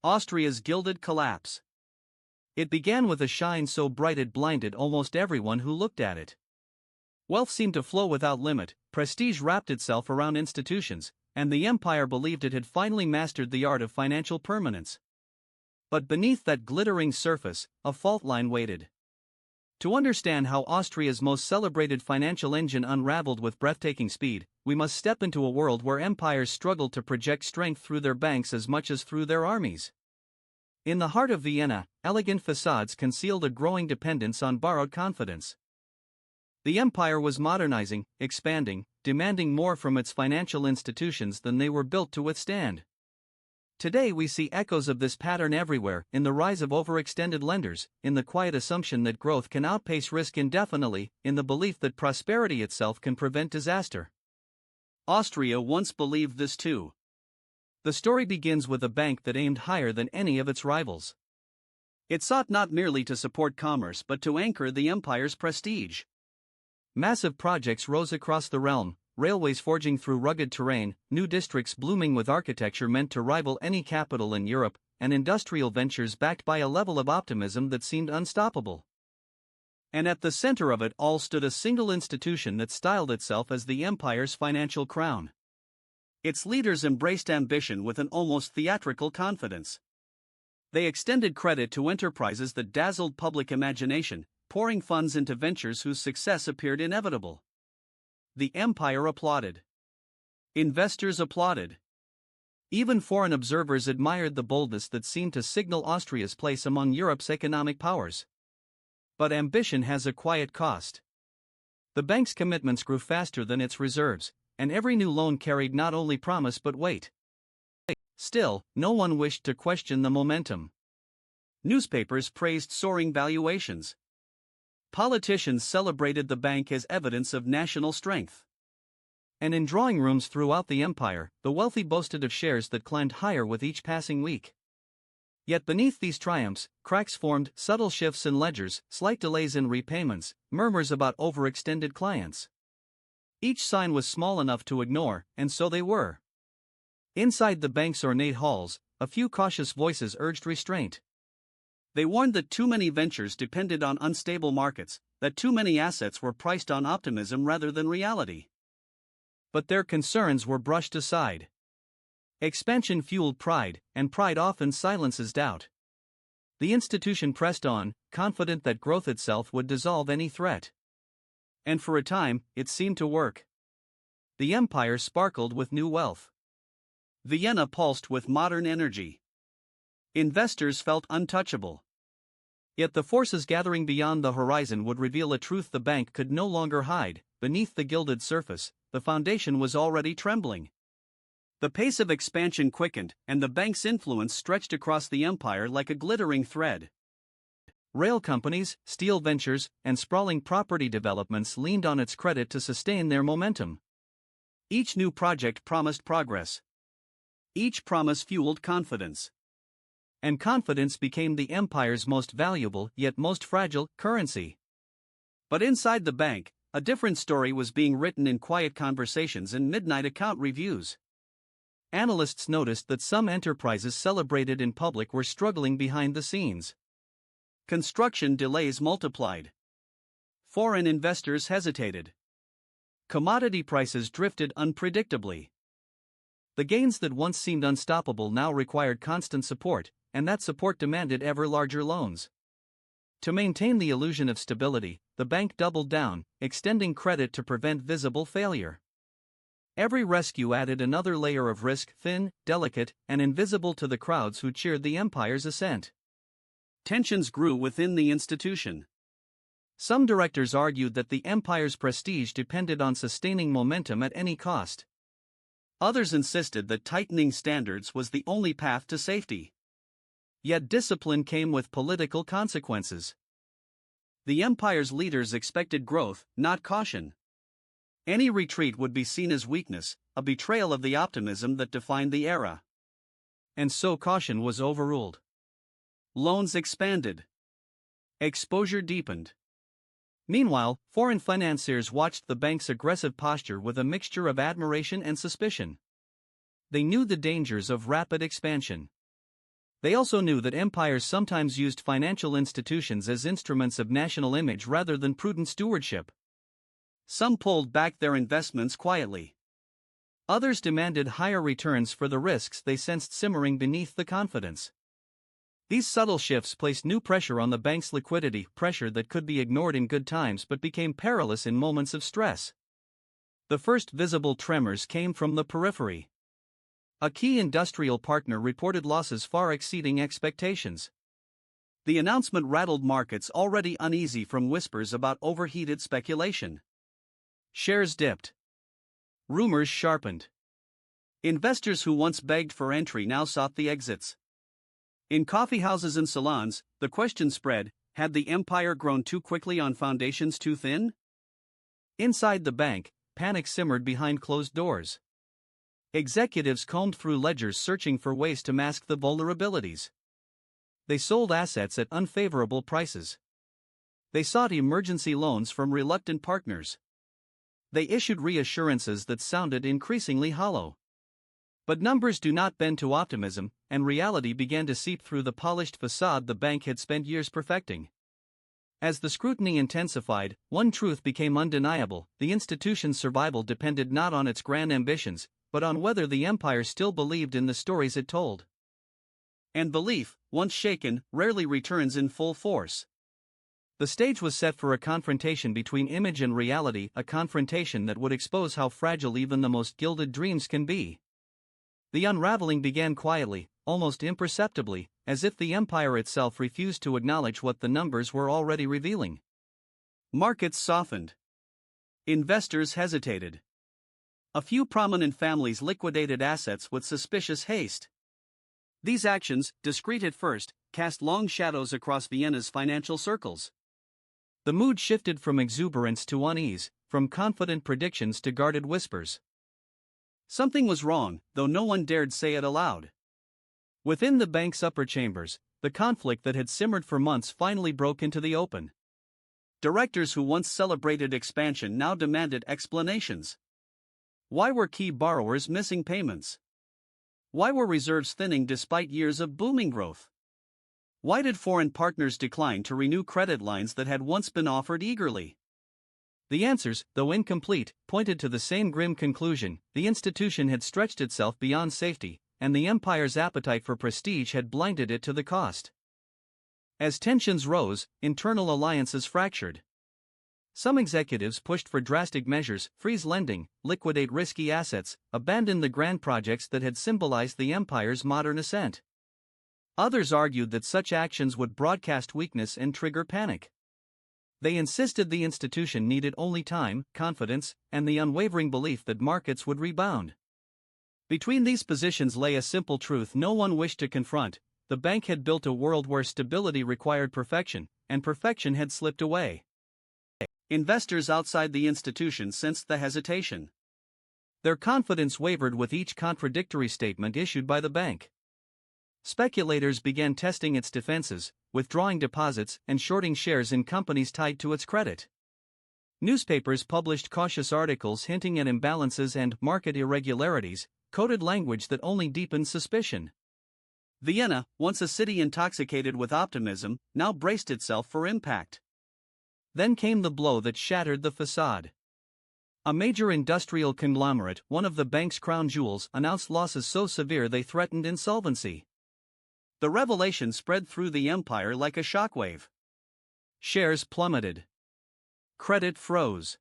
Austria's Gilded Collapse. It began with a shine so bright it blinded almost everyone who looked at it. Wealth seemed to flow without limit, prestige wrapped itself around institutions, and the empire believed it had finally mastered the art of financial permanence. But beneath that glittering surface, a fault line waited. To understand how Austria's most celebrated financial engine unraveled with breathtaking speed, we must step into a world where empires struggled to project strength through their banks as much as through their armies. In the heart of Vienna, elegant façades concealed a growing dependence on borrowed confidence. The empire was modernizing, expanding, demanding more from its financial institutions than they were built to withstand. Today we see echoes of this pattern everywhere, in the rise of overextended lenders, in the quiet assumption that growth can outpace risk indefinitely, in the belief that prosperity itself can prevent disaster. Austria once believed this too. The story begins with a bank that aimed higher than any of its rivals. It sought not merely to support commerce but to anchor the empire's prestige. Massive projects rose across the realm, railways forging through rugged terrain, new districts blooming with architecture meant to rival any capital in Europe, and industrial ventures backed by a level of optimism that seemed unstoppable. And at the center of it all stood a single institution that styled itself as the empire's financial crown. Its leaders embraced ambition with an almost theatrical confidence. They extended credit to enterprises that dazzled public imagination, pouring funds into ventures whose success appeared inevitable. The empire applauded. Investors applauded. Even foreign observers admired the boldness that seemed to signal Austria's place among Europe's economic powers. But ambition has a quiet cost. The bank's commitments grew faster than its reserves, and every new loan carried not only promise but weight. Still, no one wished to question the momentum. Newspapers praised soaring valuations. Politicians celebrated the bank as evidence of national strength. And in drawing rooms throughout the empire, the wealthy boasted of shares that climbed higher with each passing week. Yet beneath these triumphs, cracks formed, subtle shifts in ledgers, slight delays in repayments, murmurs about overextended clients. Each sign was small enough to ignore, and so they were. Inside the bank's ornate halls, a few cautious voices urged restraint. They warned that too many ventures depended on unstable markets, that too many assets were priced on optimism rather than reality. But their concerns were brushed aside. Expansion fueled pride, and pride often silences doubt. The institution pressed on, confident that growth itself would dissolve any threat. And for a time, it seemed to work. The empire sparkled with new wealth. Vienna pulsed with modern energy. Investors felt untouchable. Yet the forces gathering beyond the horizon would reveal a truth the bank could no longer hide. Beneath the gilded surface, the foundation was already trembling. The pace of expansion quickened, and the bank's influence stretched across the empire like a glittering thread. Rail companies, steel ventures, and sprawling property developments leaned on its credit to sustain their momentum. Each new project promised progress. Each promise fueled confidence. And confidence became the empire's most valuable yet most fragile currency. But inside the bank, a different story was being written in quiet conversations and midnight account reviews. Analysts noticed that some enterprises celebrated in public were struggling behind the scenes. Construction delays multiplied. Foreign investors hesitated. Commodity prices drifted unpredictably. The gains that once seemed unstoppable now required constant support, and that support demanded ever larger loans. To maintain the illusion of stability, the bank doubled down, extending credit to prevent visible failure. Every rescue added another layer of risk, thin, delicate, and invisible to the crowds who cheered the empire's ascent. Tensions grew within the institution. Some directors argued that the empire's prestige depended on sustaining momentum at any cost. Others insisted that tightening standards was the only path to safety. Yet discipline came with political consequences. The empire's leaders expected growth, not caution. Any retreat would be seen as weakness, a betrayal of the optimism that defined the era. And so caution was overruled. Loans expanded. Exposure deepened. Meanwhile, foreign financiers watched the bank's aggressive posture with a mixture of admiration and suspicion. They knew the dangers of rapid expansion. They also knew that empires sometimes used financial institutions as instruments of national image rather than prudent stewardship. Some pulled back their investments quietly. Others demanded higher returns for the risks they sensed simmering beneath the confidence. These subtle shifts placed new pressure on the bank's liquidity, pressure that could be ignored in good times but became perilous in moments of stress. The first visible tremors came from the periphery. A key industrial partner reported losses far exceeding expectations. The announcement rattled markets already uneasy from whispers about overheated speculation. Shares dipped. Rumors sharpened. Investors who once begged for entry now sought the exits. In coffeehouses and salons, the question spread: had the empire grown too quickly on foundations too thin? Inside the bank, panic simmered behind closed doors. Executives combed through ledgers searching for ways to mask the vulnerabilities. They sold assets at unfavorable prices. They sought emergency loans from reluctant partners. They issued reassurances that sounded increasingly hollow. But numbers do not bend to optimism, and reality began to seep through the polished facade the bank had spent years perfecting. As the scrutiny intensified, one truth became undeniable: the institution's survival depended not on its grand ambitions, but on whether the empire still believed in the stories it told. And belief, once shaken, rarely returns in full force. The stage was set for a confrontation between image and reality, a confrontation that would expose how fragile even the most gilded dreams can be. The unraveling began quietly, almost imperceptibly, as if the empire itself refused to acknowledge what the numbers were already revealing. Markets softened. Investors hesitated. A few prominent families liquidated assets with suspicious haste. These actions, discreet at first, cast long shadows across Vienna's financial circles. The mood shifted from exuberance to unease, from confident predictions to guarded whispers. Something was wrong, though no one dared say it aloud. Within the bank's upper chambers, the conflict that had simmered for months finally broke into the open. Directors who once celebrated expansion now demanded explanations. Why were key borrowers missing payments? Why were reserves thinning despite years of booming growth? Why did foreign partners decline to renew credit lines that had once been offered eagerly? The answers, though incomplete, pointed to the same grim conclusion: the institution had stretched itself beyond safety, and the empire's appetite for prestige had blinded it to the cost. As tensions rose, internal alliances fractured. Some executives pushed for drastic measures: freeze lending, liquidate risky assets, abandon the grand projects that had symbolized the empire's modern ascent. Others argued that such actions would broadcast weakness and trigger panic. They insisted the institution needed only time, confidence, and the unwavering belief that markets would rebound. Between these positions lay a simple truth no one wished to confront: the bank had built a world where stability required perfection, and perfection had slipped away. Investors outside the institution sensed the hesitation. Their confidence wavered with each contradictory statement issued by the bank. Speculators began testing its defenses, withdrawing deposits and shorting shares in companies tied to its credit. Newspapers published cautious articles hinting at imbalances and market irregularities, coded language that only deepened suspicion. Vienna, once a city intoxicated with optimism, now braced itself for impact. Then came the blow that shattered the facade. A major industrial conglomerate, one of the bank's crown jewels, announced losses so severe they threatened insolvency. The revelation spread through the empire like a shockwave. Shares plummeted. Credit froze.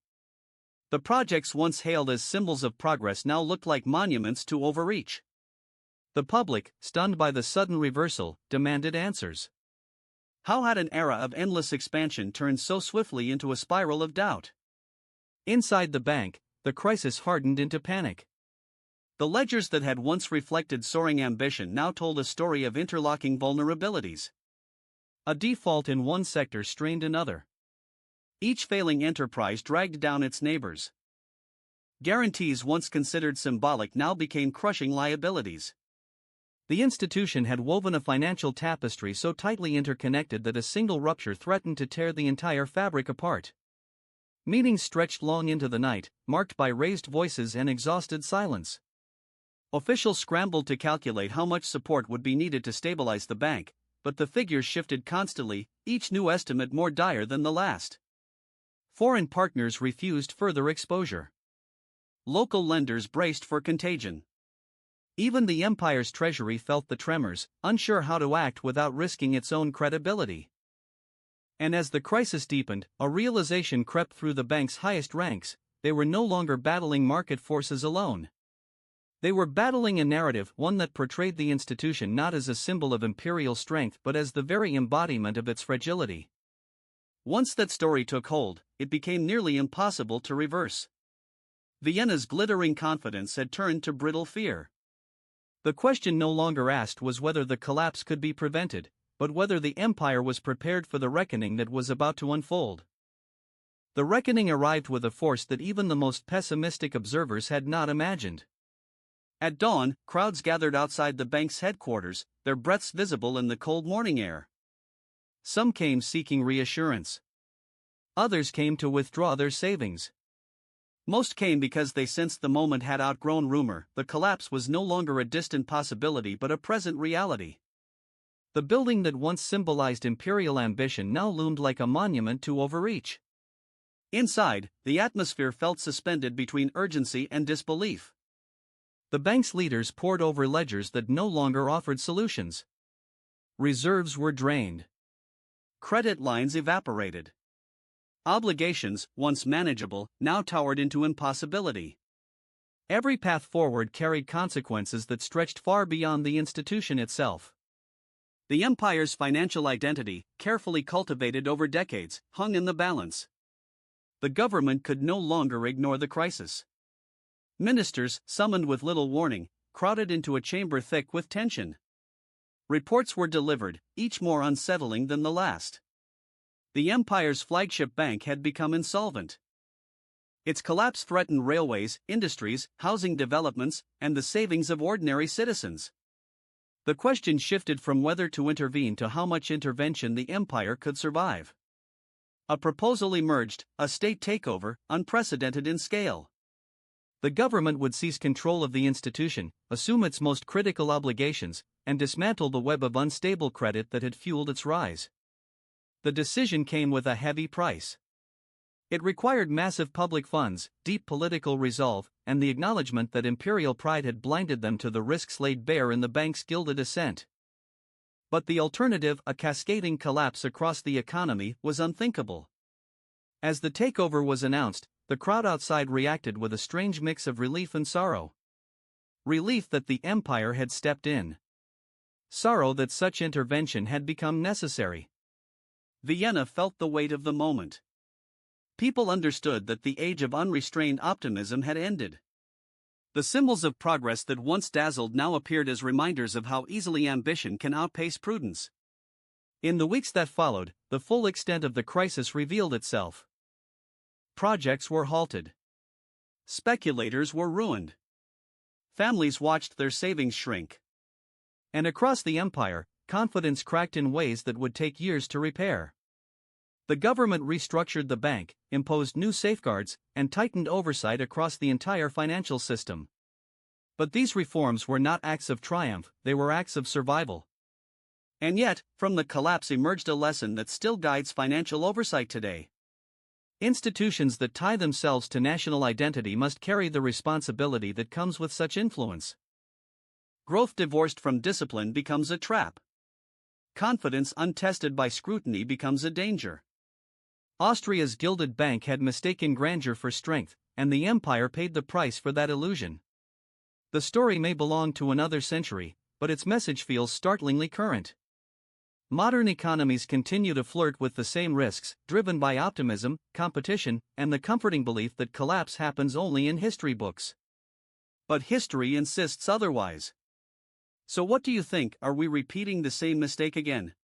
The projects once hailed as symbols of progress now looked like monuments to overreach. The public, stunned by the sudden reversal, demanded answers. How had an era of endless expansion turned so swiftly into a spiral of doubt? Inside the bank, the crisis hardened into panic. The ledgers that had once reflected soaring ambition now told a story of interlocking vulnerabilities. A default in one sector strained another. Each failing enterprise dragged down its neighbors. Guarantees once considered symbolic now became crushing liabilities. The institution had woven a financial tapestry so tightly interconnected that a single rupture threatened to tear the entire fabric apart. Meetings stretched long into the night, marked by raised voices and exhausted silence. Officials scrambled to calculate how much support would be needed to stabilize the bank, but the figures shifted constantly, each new estimate more dire than the last. Foreign partners refused further exposure. Local lenders braced for contagion. Even the empire's treasury felt the tremors, unsure how to act without risking its own credibility. And as the crisis deepened, a realization crept through the bank's highest ranks: they were no longer battling market forces alone. They were battling a narrative, one that portrayed the institution not as a symbol of imperial strength but as the very embodiment of its fragility. Once that story took hold, it became nearly impossible to reverse. Vienna's glittering confidence had turned to brittle fear. The question no longer asked was whether the collapse could be prevented, but whether the empire was prepared for the reckoning that was about to unfold. The reckoning arrived with a force that even the most pessimistic observers had not imagined. At dawn, crowds gathered outside the bank's headquarters, their breaths visible in the cold morning air. Some came seeking reassurance. Others came to withdraw their savings. Most came because they sensed the moment had outgrown rumor. The collapse was no longer a distant possibility but a present reality. The building that once symbolized imperial ambition now loomed like a monument to overreach. Inside, the atmosphere felt suspended between urgency and disbelief. The bank's leaders pored over ledgers that no longer offered solutions. Reserves were drained. Credit lines evaporated. Obligations, once manageable, now towered into impossibility. Every path forward carried consequences that stretched far beyond the institution itself. The empire's financial identity, carefully cultivated over decades, hung in the balance. The government could no longer ignore the crisis. Ministers, summoned with little warning, crowded into a chamber thick with tension. Reports were delivered, each more unsettling than the last. The empire's flagship bank had become insolvent. Its collapse threatened railways, industries, housing developments, and the savings of ordinary citizens. The question shifted from whether to intervene to how much intervention the empire could survive. A proposal emerged: a state takeover, unprecedented in scale. The government would seize control of the institution, assume its most critical obligations, and dismantle the web of unstable credit that had fueled its rise. The decision came with a heavy price. It required massive public funds, deep political resolve, and the acknowledgement that imperial pride had blinded them to the risks laid bare in the bank's gilded ascent. But the alternative, a cascading collapse across the economy, was unthinkable. As the takeover was announced, the crowd outside reacted with a strange mix of relief and sorrow. Relief that the empire had stepped in. Sorrow that such intervention had become necessary. Vienna felt the weight of the moment. People understood that the age of unrestrained optimism had ended. The symbols of progress that once dazzled now appeared as reminders of how easily ambition can outpace prudence. In the weeks that followed, the full extent of the crisis revealed itself. Projects were halted. Speculators were ruined. Families watched their savings shrink. And across the empire, confidence cracked in ways that would take years to repair. The government restructured the bank, imposed new safeguards, and tightened oversight across the entire financial system. But these reforms were not acts of triumph, they were acts of survival. And yet, from the collapse emerged a lesson that still guides financial oversight today. Institutions that tie themselves to national identity must carry the responsibility that comes with such influence. Growth divorced from discipline becomes a trap. Confidence untested by scrutiny becomes a danger. Austria's Gilded Bank had mistaken grandeur for strength, and the empire paid the price for that illusion. The story may belong to another century, but its message feels startlingly current. Modern economies continue to flirt with the same risks, driven by optimism, competition, and the comforting belief that collapse happens only in history books. But history insists otherwise. So what do you think? Are we repeating the same mistake again?